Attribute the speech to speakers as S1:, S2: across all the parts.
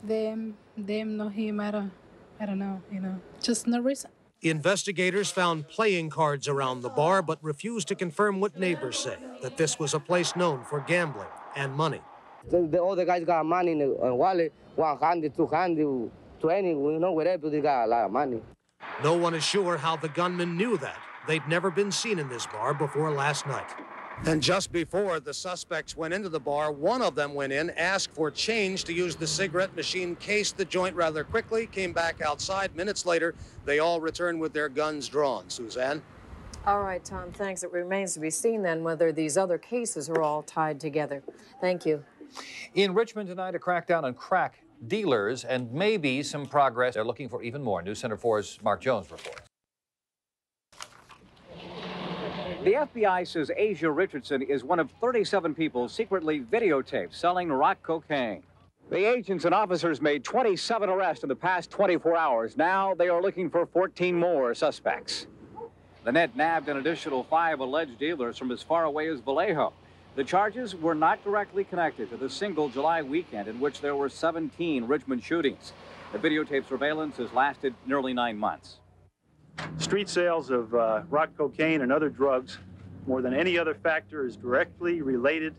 S1: Them know him. I don't know. Just no reason.
S2: Investigators found playing cards around the bar, but refused to confirm what neighbors say, that this was a place known for gambling and money.
S3: The other guys got money in the wallet, 100, 200, 20, whatever, they got a lot of money.
S2: No one is sure how the gunman knew that. They'd never been seen in this bar before last night. And just before the suspects went into the bar, one of them went in, asked for change to use the cigarette machine, cased the joint rather quickly, came back outside. Minutes later, they all returned with their guns drawn. Suzanne?
S4: All right, Tom, thanks. It remains to be seen then whether these other cases are all tied together. Thank you.
S5: In Richmond tonight, a crackdown on crack dealers and maybe some progress. They're looking for even more. Newscenter 4's Mark Jones reports.
S6: The FBI says Asia Richardson is one of 37 people secretly videotaped selling rock cocaine. The agents and officers made 27 arrests in the past 24 hours. Now they are looking for 14 more suspects. The net nabbed an additional 5 alleged dealers from as far away as Vallejo. The charges were not directly connected to the single July weekend in which there were 17 Richmond shootings. The videotape surveillance has lasted nearly 9 months.
S7: Street sales of rock cocaine and other drugs, more than any other factor, is directly related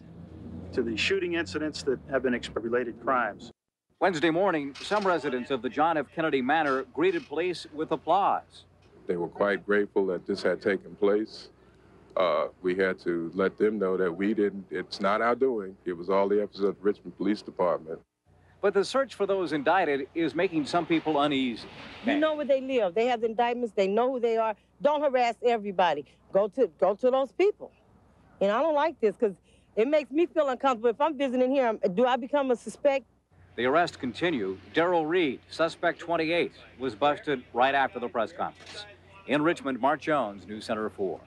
S7: to the shooting incidents that have been related crimes.
S6: Wednesday morning, some residents of the John F. Kennedy Manor greeted police with applause.
S8: They were quite grateful that this had taken place. We had to let them know that it's not our doing. It was all the efforts of the Richmond Police Department.
S6: But the search for those indicted is making some people uneasy.
S9: You know where they live. They have the indictments. They know who they are. Don't harass everybody. Go to those people. And I don't like this because it makes me feel uncomfortable. If I'm visiting here, do I become a suspect?
S6: The arrests continue. Darrell Reed, suspect 28, was busted right after the press conference. In Richmond, Mark Jones, Newscenter 4.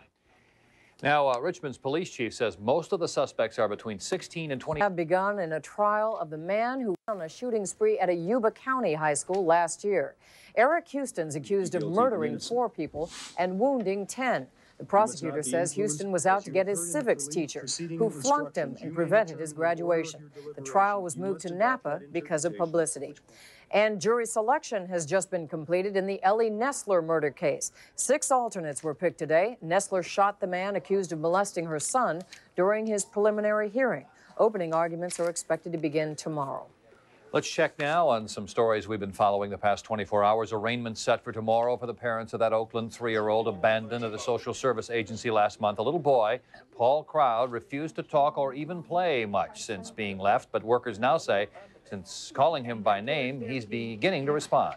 S5: Now, Richmond's police chief says most of the suspects are between 16 and 20.
S4: Have begun in a trial of the man who went on a shooting spree at a Yuba County high school last year. Eric Houston's accused of murdering 4 people and wounding 10. The prosecutor says Houston was out to get his civics teacher, who flunked him and prevented his graduation. The trial was moved to Napa because of publicity. And jury selection has just been completed in the Ellie Nestler murder case. 6 alternates were picked today. Nestler shot the man accused of molesting her son during his preliminary hearing. Opening arguments are expected to begin tomorrow.
S5: Let's check now on some stories we've been following the past 24 hours. Arraignment set for tomorrow for the parents of that Oakland 3-year-old abandoned at a social service agency last month. A little boy, Paul Crowd, refused to talk or even play much since being left, but workers now say since calling him by name, he's beginning to respond.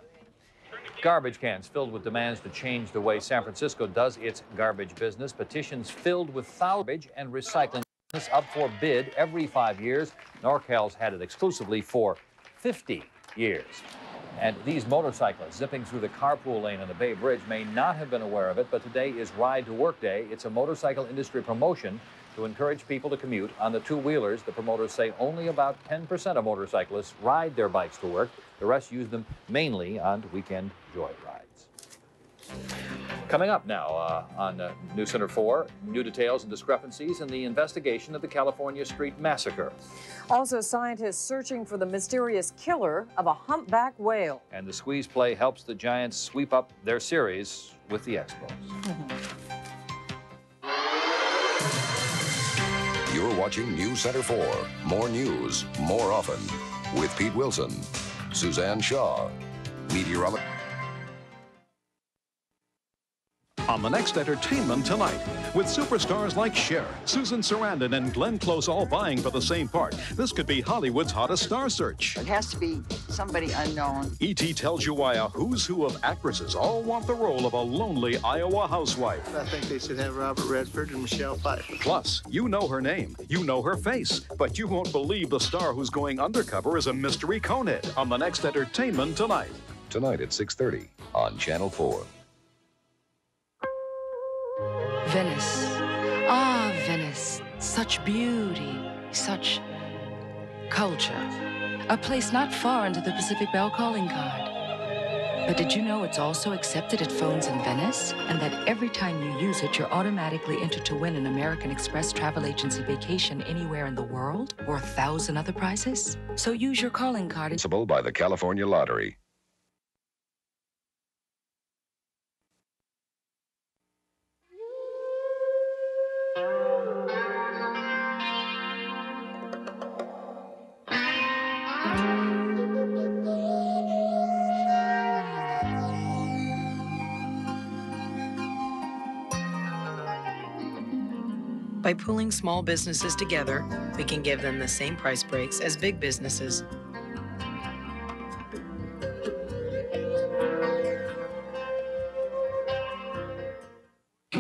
S5: Garbage cans filled with demands to change the way San Francisco does its garbage business. Petitions filled with garbage and recycling up for bid every 5 years. NorCal's had it exclusively for 50 years. And these motorcyclists zipping through the carpool lane on the Bay Bridge may not have been aware of it, but today is Ride to Work Day. It's a motorcycle industry promotion to encourage people to commute on the 2-wheelers. The promoters say only about 10% of motorcyclists ride their bikes to work. The rest use them mainly on weekend joy rides. Coming up now on Newscenter 4, new details and discrepancies in the investigation of the California Street Massacre.
S4: Also, scientists searching for the mysterious killer of a humpback whale.
S5: And the squeeze play helps the Giants sweep up their series with the Expos.
S10: You're watching Newscenter 4. More news, more often. With Pete Wilson, Suzanne Shaw, meteorologist.
S11: On the next Entertainment Tonight, with superstars like Cher, Susan Sarandon, and Glenn Close all vying for the same part, this could be Hollywood's hottest star search.
S12: It has to be somebody unknown.
S11: E.T. tells you why a who's who of actresses all want the role of a lonely Iowa housewife.
S13: I think they should have Robert Redford and Michelle Pfeiffer.
S11: Plus, you know her name, you know her face, but you won't believe the star who's going undercover is a mystery conehead on the next Entertainment Tonight.
S10: Tonight at 6:30 on Channel 4.
S14: Venice. Ah, Venice. Such beauty, such culture. A place not far into the Pacific Bell calling card. But did you know it's also accepted at phones in Venice? And that every time you use it, you're automatically entered to win an American Express travel agency vacation anywhere in the world, or 1,000 other prizes? So use your calling card.
S10: Responsible by the California Lottery.
S15: By pooling small businesses together, we can give them the same price breaks as big businesses.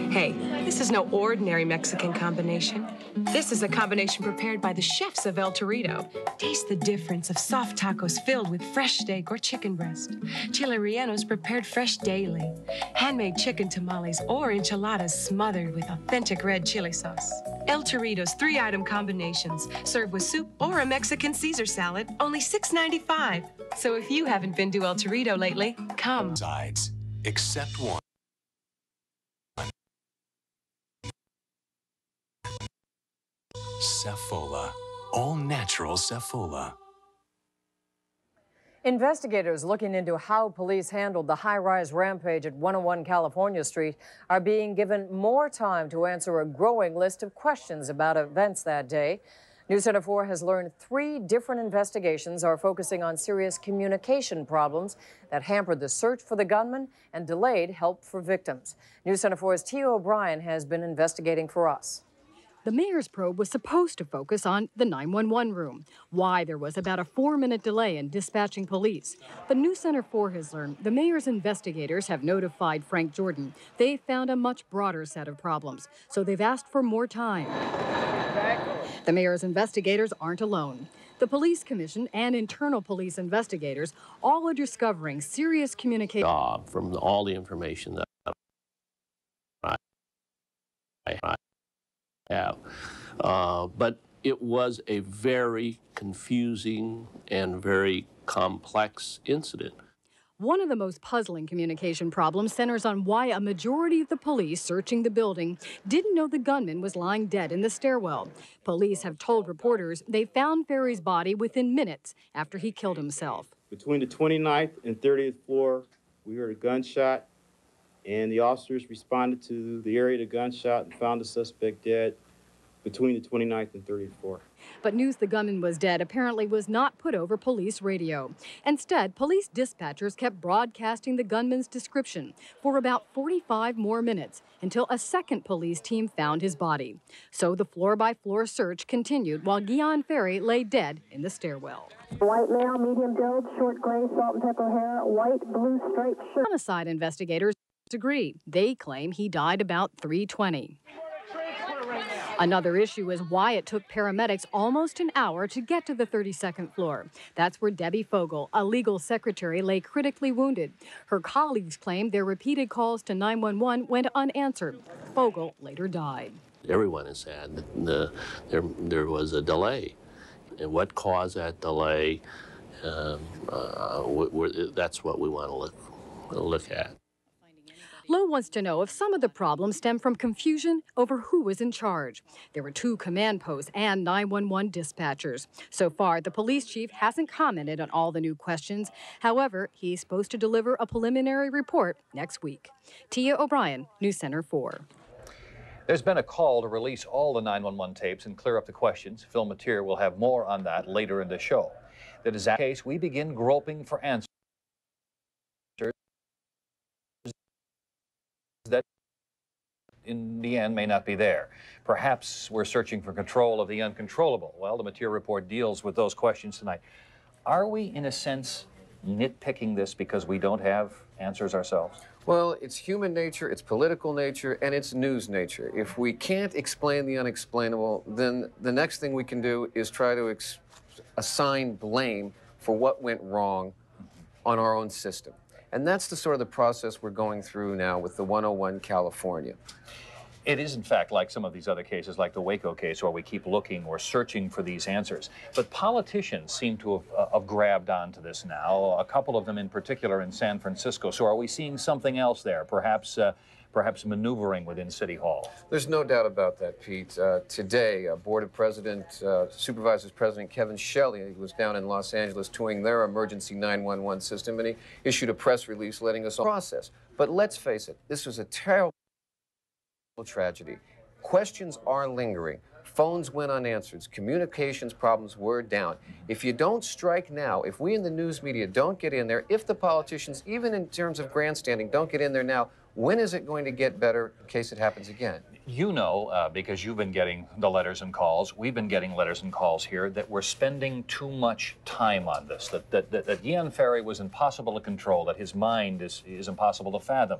S16: Hey, this is no ordinary Mexican combination. This is a combination prepared by the chefs of El Torito. Taste the difference of soft tacos filled with fresh steak or chicken breast. Chile rellenos prepared fresh daily. Handmade chicken tamales or enchiladas smothered with authentic red chili sauce. El Torito's 3-item combinations, served with soup or a Mexican Caesar salad, only $6.95. So if you haven't been to El Torito lately, come.
S17: Sides, except one. Cefola, all natural Cefola.
S4: Investigators looking into how police handled the high-rise rampage at 101 California Street are being given more time to answer a growing list of questions about events that day. Newscenter 4 has learned 3 different investigations are focusing on serious communication problems that hampered the search for the gunman and delayed help for victims. Newscenter 4's Tia O'Brien has been investigating for us.
S18: The mayor's probe was supposed to focus on the 911 room, why there was about a 4-minute delay in dispatching police. But Newscenter 4 has learned the mayor's investigators have notified Frank Jordan they found a much broader set of problems, so they've asked for more time. The mayor's investigators aren't alone. The police commission and internal police investigators all are discovering serious communication.
S19: From all the information that I have. But it was a very confusing and very complex incident.
S18: One of the most puzzling communication problems centers on why a majority of the police searching the building didn't know the gunman was lying dead in the stairwell. Police have told reporters they found Ferry's body within minutes after he killed himself.
S20: Between the 29th and 30th floor, we heard a gunshot, and the officers responded to the area of the gunshot and found the suspect dead between the 29th and 30th floor.
S18: But news the gunman was dead apparently was not put over police radio. Instead, police dispatchers kept broadcasting the gunman's description for about 45 more minutes until a second police team found his body. So the floor-by-floor search continued while Guion Ferry lay dead in the stairwell.
S21: White male, medium build, short gray, salt and pepper hair, white, blue striped shirt.
S18: Homicide investigators disagree. They claim he died about 3:20. Another issue is why it took paramedics almost an hour to get to the 32nd floor. That's where Debbie Fogel, a legal secretary, lay critically wounded. Her colleagues claim their repeated calls to 911 went unanswered. Fogel later died.
S19: Everyone is sad that there was a delay. And what caused that delay, that's what we want to look at.
S18: Lowe wants to know if some of the problems stem from confusion over who was in charge. There were 2 command posts and 911 dispatchers. So far, the police chief hasn't commented on all the new questions. However, he's supposed to deliver a preliminary report next week. Tia O'Brien, Newscenter 4.
S5: There's been a call to release all the 911 tapes and clear up the questions. Phil Mateer will have more on that later in the show. The disaster case, we begin groping for answers that in the end may not be there. Perhaps we're searching for control of the uncontrollable. Well, the Mateer report deals with those questions tonight. Are we, in a sense, nitpicking this because we don't have answers ourselves?
S22: Well, it's human nature, it's political nature, and it's news nature. If we can't explain the unexplainable, then the next thing we can do is try to assign blame for what went wrong on our own system. And that's the sort of the process we're going through now with the 101 California.
S5: It is, in fact, like some of these other cases, like the Waco case, where we keep looking or searching for these answers. But politicians seem to have grabbed onto this now, a couple of them in particular in San Francisco. So are we seeing something else there, perhaps maneuvering within City Hall?
S22: There's no doubt about that, Pete. Today, Board of Supervisors President Kevin Shelley was down in Los Angeles touring their emergency 911 system, and he issued a press release letting us all process. But let's face it, this was a terrible tragedy. Questions are lingering. Phones went unanswered. Communications problems were down. If you don't strike now, if we in the news media don't get in there, if the politicians, even in terms of grandstanding, don't get in there now, when is it going to get better in case it happens again?
S5: You know, because you've been getting the letters and calls, we've been getting letters and calls here, that we're spending too much time on this, that Ian Ferry was impossible to control, that his mind is impossible to fathom.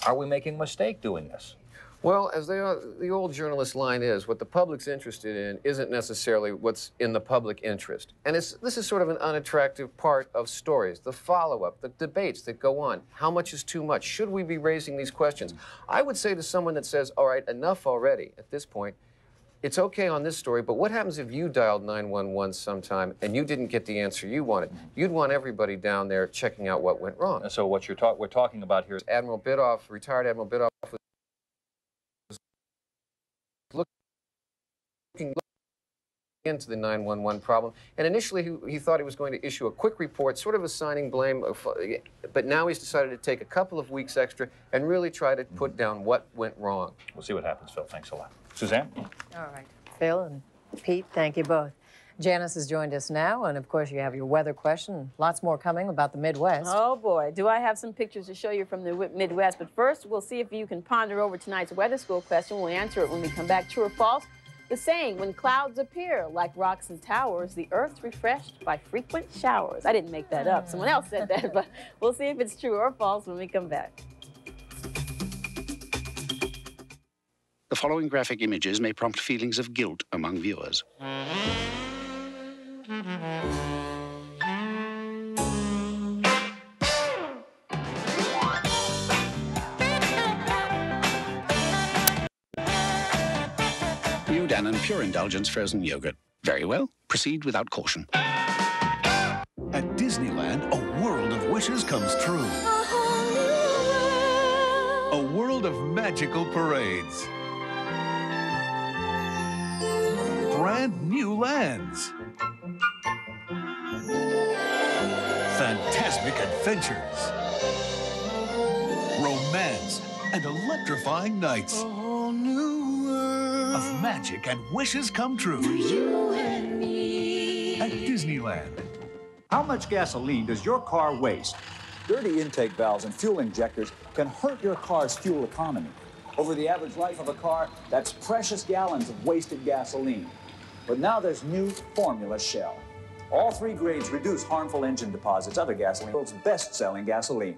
S5: Are we making a mistake doing this?
S22: Well, as the old journalist line is, what the public's interested in isn't necessarily what's in the public interest. And this is sort of an unattractive part of stories, the follow-up, the debates that go on. How much is too much? Should we be raising these questions? I would say to someone that says, all right, enough already at this point, it's okay on this story, but what happens if you dialed 911 sometime and you didn't get the answer you wanted? You'd want everybody down there checking out what went wrong.
S5: So what we're talking about here is
S22: Admiral Bidoff, retired Admiral Bidoff, looking into the 911 problem, and initially he thought he was going to issue a quick report, sort of assigning blame, but now he's decided to take a couple of weeks extra and really try to put down what went wrong.
S5: We'll see what happens, Phil. Thanks a lot. Suzanne?
S4: All right. Phil and Pete, thank you both. Janice has joined us now, and of course you have your weather question. Lots more coming about the Midwest.
S1: Oh boy, do I have some pictures to show you from the Midwest. But first, we'll see if you can ponder over tonight's weather school question. We'll answer it when we come back. True or false? The saying, when clouds appear like rocks and towers, the earth's refreshed by frequent showers. I didn't make that up. Someone else said that, but we'll see if it's true or false when we come back.
S3: The following graphic images may prompt feelings of guilt among viewers. New Dannon Pure Indulgence Frozen Yogurt. Very well. Proceed without caution.
S23: At Disneyland, a world of wishes comes true. A world of magical parades. Brand new lands. Fantastic adventures. Romance and electrifying nights. A whole new world of magic and wishes come true. You and me. At Disneyland.
S24: How much gasoline does your car waste? Dirty intake valves and fuel injectors can hurt your car's fuel economy. Over the average life of a car, that's precious gallons of wasted gasoline. But now there's new Formula Shell. All three grades reduce harmful engine deposits. Other gasoline, the world's best-selling gasoline.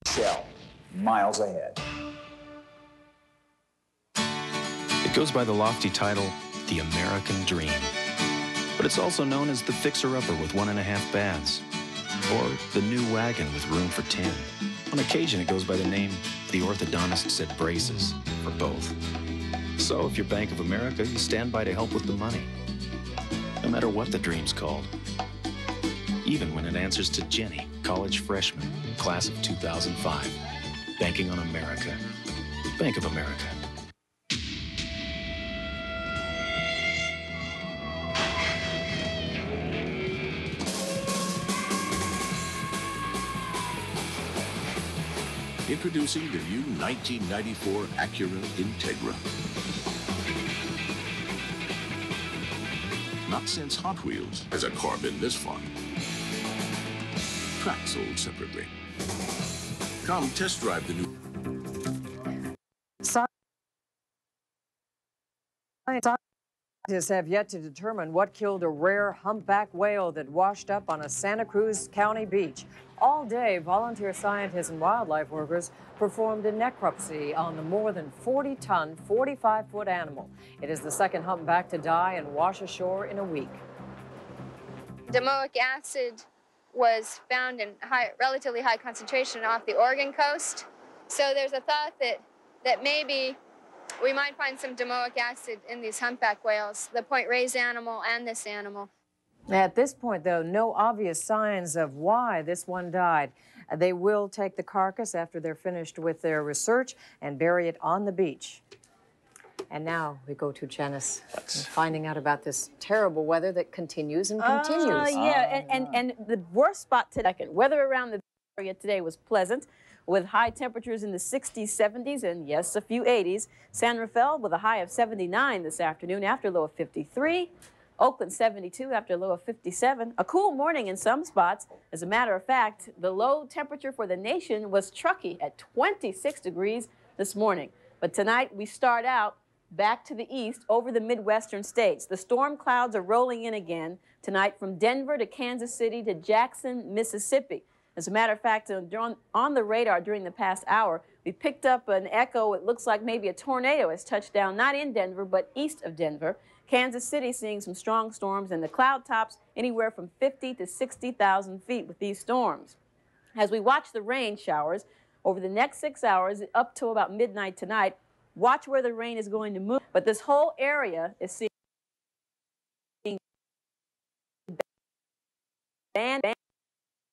S24: Shell, miles ahead.
S25: It goes by the lofty title, The American Dream. But it's also known as the fixer-upper with 1.5 baths, or the new wagon with room for 10. On occasion, it goes by the name, The Orthodontist Set Braces, for both. So if you're Bank of America, you stand by to help with the money, no matter what the dream's called. Even when it answers to Jenny, college freshman, class of 2005. Banking on America. Bank of America.
S17: Introducing the new 1994 Acura Integra. Not since Hot Wheels has a car been this fun. Track sold separately. Come test drive the new...
S4: Scientists have yet to determine what killed a rare humpback whale that washed up on a Santa Cruz County beach. All day, volunteer scientists and wildlife workers performed a necropsy on the more than 40-ton, 45-foot animal. It is the second humpback to die and wash ashore in a week.
S26: Domoic acid was found in relatively high concentration off the Oregon coast,
S2: So there's a thought that maybe we might find some domoic acid in these humpback whales, the point-raised animal and this animal.
S4: At this point, though, no obvious signs of why this one died. They will take the carcass after they're finished with their research and bury it on the beach. And now we go to Janice, finding out about this terrible weather that continues and continues.
S1: Yeah, and the worst spot today, weather around the area today was pleasant, with high temperatures in the 60s, 70s, and yes, a few 80s. San Rafael with a high of 79 this afternoon after a low of 53. Oakland 72 after a low of 57. A cool morning in some spots. As a matter of fact, the low temperature for the nation was Truckee at 26 degrees this morning. But tonight we start out back to the east over the Midwestern states. The storm clouds are rolling in again tonight from Denver to Kansas City to Jackson, Mississippi. As a matter of fact, on the radar during the past hour, we picked up an echo. It looks like maybe a tornado has touched down, not in Denver, but east of Denver. Kansas City seeing some strong storms, and the cloud tops anywhere from 50 to 60,000 feet with these storms. As we watch the rain showers over the next 6 hours up to about midnight tonight, watch where the rain is going to move. But this whole area is seeing band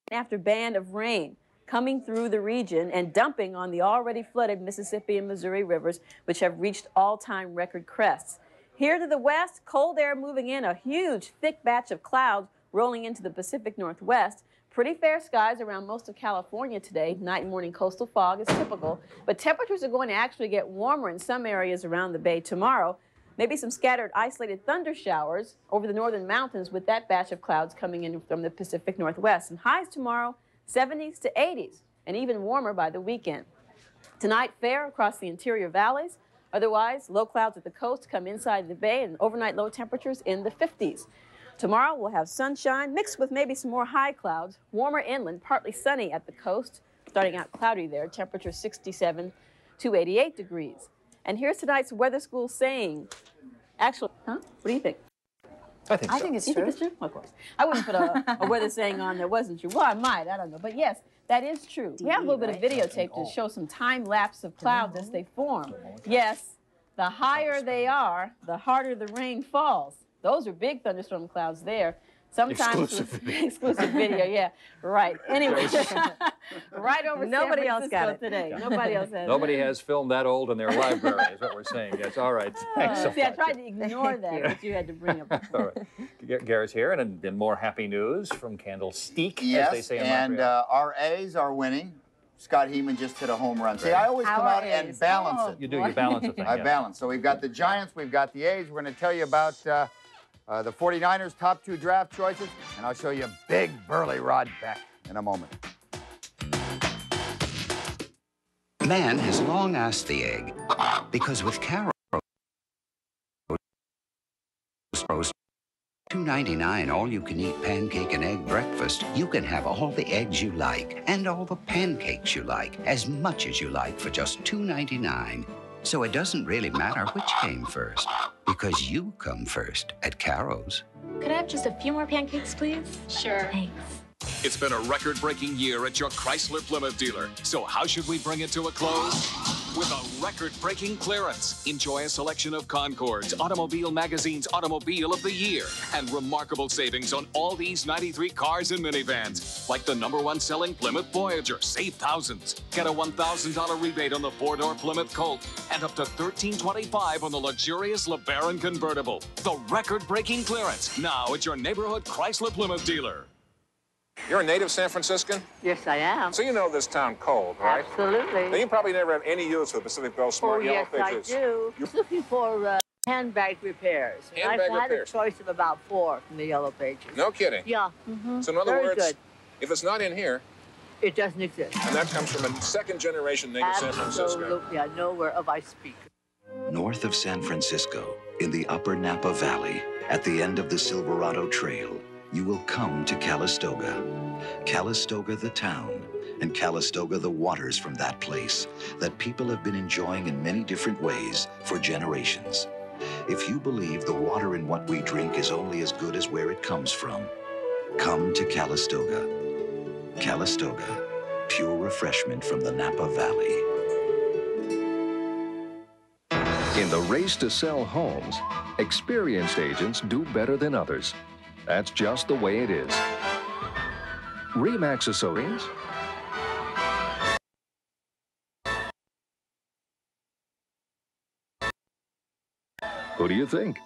S1: after band of rain coming through the region and dumping on the already flooded Mississippi and Missouri rivers, which have reached all-time record crests. Here to the west, cold air moving in, a huge thick batch of clouds rolling into the Pacific Northwest. Pretty fair skies around most of California today. Night and morning coastal fog is typical, but temperatures are going to actually get warmer in some areas around the bay tomorrow. Maybe some scattered isolated thunder showers over the northern mountains with that batch of clouds coming in from the Pacific Northwest. And highs tomorrow, 70s to 80s, and even warmer by the weekend. Tonight, fair across the interior valleys. Otherwise, low clouds at the coast come inside the bay and overnight low temperatures in the 50s. Tomorrow, we'll have sunshine mixed with maybe some more high clouds. Warmer inland, partly sunny at the coast. Starting out cloudy there, temperature 67 to 88 degrees. And here's tonight's weather school saying. Actually, what do you think?
S5: I think so.
S1: I think it's true. Think it's true? Of course. I wouldn't put a weather saying on that wasn't true. Well, I might. I don't know. But yes, that is true. We have a little bit of videotape to show some time lapse of clouds as they form. Yes, the higher they are, the harder the rain falls. Those are big thunderstorm clouds there. Sometimes exclusive video, yeah, right. Anyway, right over
S4: Nobody
S1: San
S4: else got it
S1: today. Nobody else has.
S5: Nobody has film that old in their library, is what we're saying. Yes, all right. Thanks so
S1: See, I
S5: much.
S1: tried to ignore that, but you had to bring up.
S5: All right. Gary's here, and then more happy news from Candlestick, as they say in
S6: and our A's are winning. Scott Heeman just hit a home run. See, I always come out and balance it.
S5: You do, you balance the thing.
S6: I balance. So we've got the Giants, we've got the A's. We're going to tell you about the 49ers' top 2 draft choices, and I'll show you big burly Rod Beck in a moment.
S3: Man has long asked the egg, because with KRON $2.99 all-you-can-eat pancake and egg breakfast, you can have all the eggs you like and all the pancakes you like, as much as you like for just $2.99. So it doesn't really matter which came first, because you come first at Carro's.
S7: Could I have just a few more pancakes, please? Sure. Thanks.
S17: It's been a record-breaking year at your Chrysler Plymouth dealer. So how should we bring it to a close? With a record-breaking clearance. Enjoy a selection of Concords, Automobile Magazine's Automobile of the Year, and remarkable savings on all these 93 cars and minivans. Like the #1 selling Plymouth Voyager. Save thousands. Get a $1,000 rebate on the 4-door Plymouth Colt and up to $1,325 on the luxurious LeBaron convertible. The record-breaking clearance. Now at your neighborhood Chrysler Plymouth dealer.
S8: You're a native San Franciscan?
S9: Yes, I am.
S8: So you know this town cold, right?
S9: Absolutely.
S8: Now, you probably never have any use for the Pacific Bell Smart Yellow Pages.
S9: Yes, I do. I was looking for handbag repairs.
S8: Handbag
S9: I had
S8: repairs.
S9: a choice of about 4 from the Yellow Pages.
S8: No kidding?
S9: Yeah.
S8: So in other
S9: Very
S8: words,
S9: good.
S8: if it's not in here,
S9: it doesn't exist.
S8: And that comes from a second-generation native San Francisco.
S9: Absolutely. I know whereof I speak.
S26: North of San Francisco, in the upper Napa Valley, at the end of the Silverado Trail, you will come to Calistoga. Calistoga the town, and Calistoga the waters from that place that people have been enjoying in many different ways for generations. If you believe the water in what we drink is only as good as where it comes from, come to Calistoga. Calistoga, pure refreshment from the Napa Valley.
S10: In the race to sell homes, experienced agents do better than others. That's just the way it is. RE/MAX Associates. Who do you think?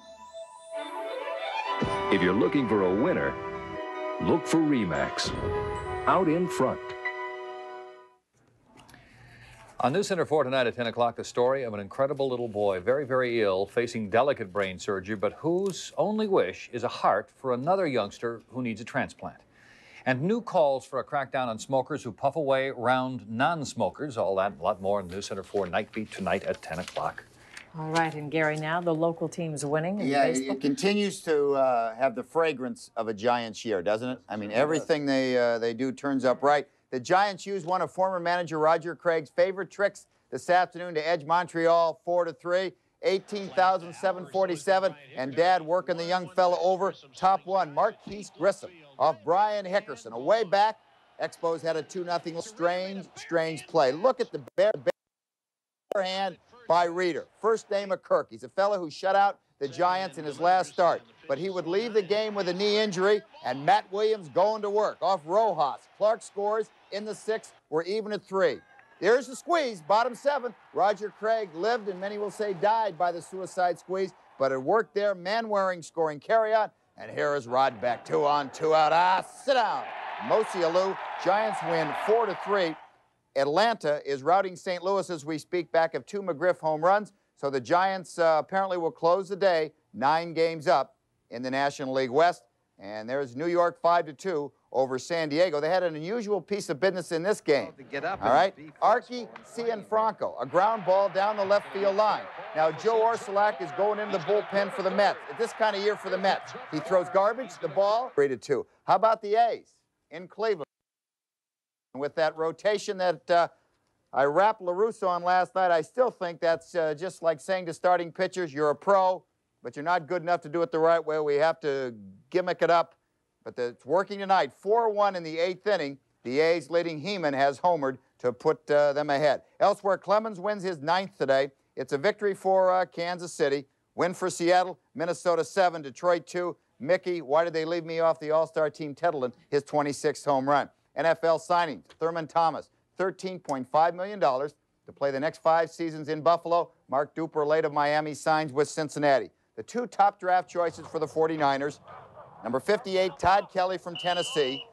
S10: If you're looking for a winner, look for RE/MAX. Out in front.
S5: On Newscenter 4 tonight at 10 o'clock, the story of an incredible little boy, very, very ill, facing delicate brain surgery, but whose only wish is a heart for another youngster who needs a transplant. And new calls for a crackdown on smokers who puff away round non-smokers. All that and a lot more in Newscenter 4 Night Beat tonight at 10 o'clock.
S4: All right, and Gary, now the local team's winning in baseball.
S6: It continues to have the fragrance of a Giants year, doesn't it? I mean, everything they do turns up right. The Giants used one of former manager Roger Craig's favorite tricks this afternoon to edge Montreal 4-3, 18,747, and Dad working the young fella over. Top one, Marquise Grissom off Brian Hickerson. Away back, Expos had a 2-0 strange play. Look at the bare hand by Reeder. First name of Kirk. He's a fella who shut out the Giants in his last start, but he would leave the game with a knee injury, and Matt Williams going to work off Rojas. Clark scores in the 6th. We're even at 3. There's the squeeze, bottom 7th. Roger Craig lived, and many will say died, by the suicide squeeze, but it worked there. Manwaring scoring carryout, and here is Rod Beck. 2 on, 2 out. Sit down. Mosi Alou. Giants win 4-3. Atlanta is routing St. Louis as we speak, back of 2 McGriff home runs. So the Giants apparently will close the day 9 games up in the National League West. And there's New York 5-2 over San Diego. They had an unusual piece of business in this game. All right, Archie Cianfranco, a ground ball down the left field line. Now Joe Orsulak is going into the bullpen for the Mets. At this kind of year for the Mets, he throws garbage, the ball, 3-2. How about the A's in Cleveland? With that rotation that I wrapped LaRusso on last night, I still think that's just like saying to starting pitchers, you're a pro, but you're not good enough to do it the right way. We have to gimmick it up. But it's working tonight. 4-1 in the 8th inning. The A's leading Heeman has homered to put them ahead. Elsewhere, Clemens wins his 9th today. It's a victory for Kansas City. Win for Seattle. Minnesota 7, Detroit 2. Mickey, why did they leave me off the All-Star team? Tettleton, his 26th home run. NFL signings, Thurman Thomas, $13.5 million to play the next 5 seasons in Buffalo. Mark Duper, late of Miami, signs with Cincinnati. The 2 top draft choices for the 49ers, number 58, Todd Kelly from Tennessee.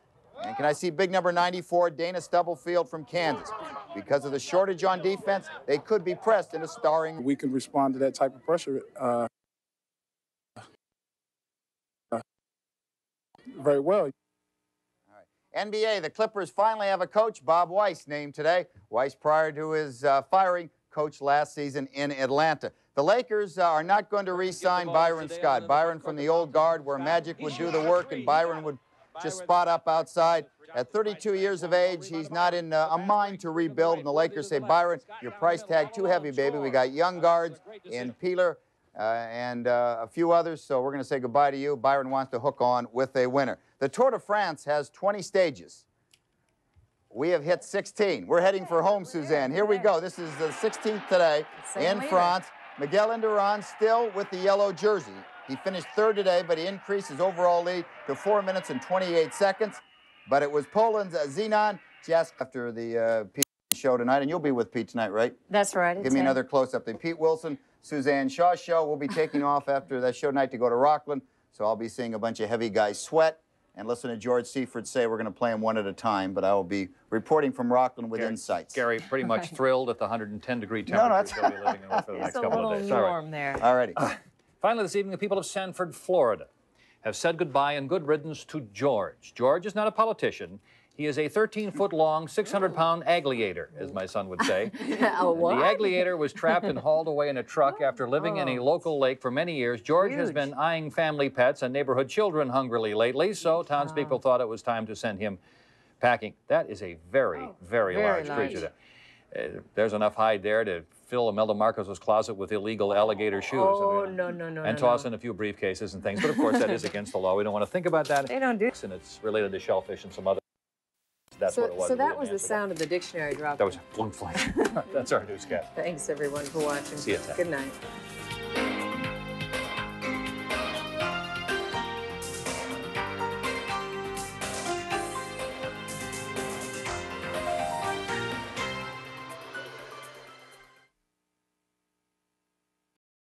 S6: And can I see big number 94, Dana Stubblefield from Kansas? Because of the shortage on defense, they could be pressed into starring.
S11: We can respond to that type of pressure very well.
S6: NBA, the Clippers finally have a coach, Bob Weiss, named today. Weiss, prior to his firing, coached last season in Atlanta. The Lakers are not going to re-sign Byron Scott. Byron from the old guard where Magic would do the work and Byron would just spot up outside. At 32 years of age, he's not in a mind to rebuild. And the Lakers say, Byron, your price tag too heavy, baby. We got young guards in Peeler and a few others, so we're going to say goodbye to you. Byron wants to hook on with a winner. The Tour de France has 20 stages. We have hit 16. We're heading for home, Suzanne. Here we go. This is the 16th today in France. Miguel Indurain still with the yellow jersey. He finished 3rd today, but he increased his overall lead to 4 minutes and 28 seconds. But it was Poland's Zenon Jask after the Pete show tonight, and you'll be with Pete tonight, right?
S4: That's right.
S6: Give me another close-up. The Pete Wilson, Suzanne Shaw show. We'll be taking off after that show tonight to go to Rockland, so I'll be seeing a bunch of heavy guys sweat and listen to George Seifert say we're going to play them one at a time, but I will be reporting from Rockland with insights.
S5: Gary, pretty much thrilled at the 110-degree temperature he'll be living in for the next couple of days.
S4: Warm there.
S6: All righty.
S5: Finally, this evening, the people of Sanford, Florida, have said goodbye and good riddance to George. George is not a politician. He is a 13-foot-long, 600-pound agliator, as my son would say.
S4: What?
S5: The agliator was trapped and hauled away in a truck after living in a local lake for many years. George has been eyeing family pets and neighborhood children hungrily lately, so townspeople thought it was time to send him packing. That is a very, very large creature. There's enough hide there to fill Imelda Marcos's closet with illegal alligator shoes.
S4: Oh, no.
S5: And toss in a few briefcases and things. But, of course, that is against the law. We don't want to think about that.
S4: They don't do.
S5: And it's related to shellfish and some other. That's what it was.
S4: So that was the sound of the dictionary drop.
S5: That was a boom flight. That's our newscast.
S4: Thanks, everyone, for watching.
S5: See you.
S4: Good night.